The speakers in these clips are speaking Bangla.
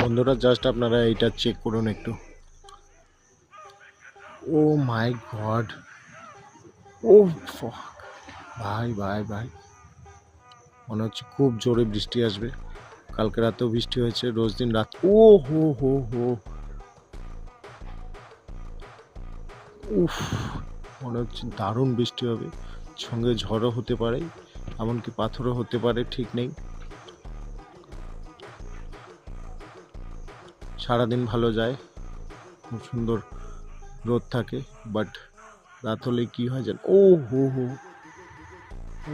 বন্ধুরা জাস্ট আপনারা এইটা চেক করুন একটু। ও মাই গড, ও ভাই ভাই ভাই, মনে হচ্ছে খুব জোরে বৃষ্টি আসবে। কালকে রাতেও বৃষ্টি হয়েছে, রোজ দিন রাত। ও হো হো হো, উফ, মনে হচ্ছে দারুণ বৃষ্টি হবে, সঙ্গে ঝড়ও হতে পারে, এমনকি পাথরও হতে পারে, ঠিক নেই। সারাদিন ভালো যায়, খুব সুন্দর রোদ থাকে, বাট রাত হলে কি হয় জান। ও হো হো,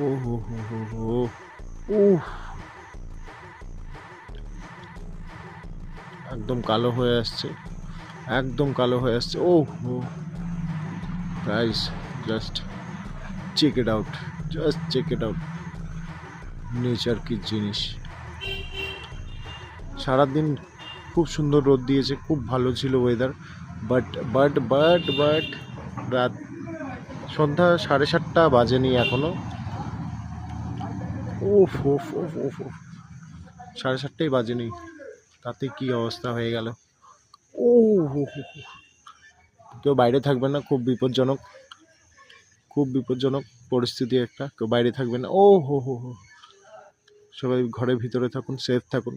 ও হো হো হো হো, উফ, একদম কালো হয়ে আসছে, একদম কালো হয়ে আসছে। ও হো guys, just check it out, just check it out, nature কি জিনিস। সারাদিন খুব সুন্দর রোদ দিয়েছে, খুব ভালো ছিল weather, but but but but রাত সন্ধ্যা 7:30 বাজেনি এখনো। উফ উফ উফ উফ উফ, 7:30 বাজেনি, তাতে কি অবস্থা হয়ে গেল। ও হো হো হো। কেউ বাইরে থাকবে না, খুব বিপজ্জনক, খুব বিপজ্জনক পরিস্থিতি একটা, কেউ বাইরে থাকবে না। ও হো হো হো, সবাই ঘরের ভিতরে থাকুন, সেফ থাকুন।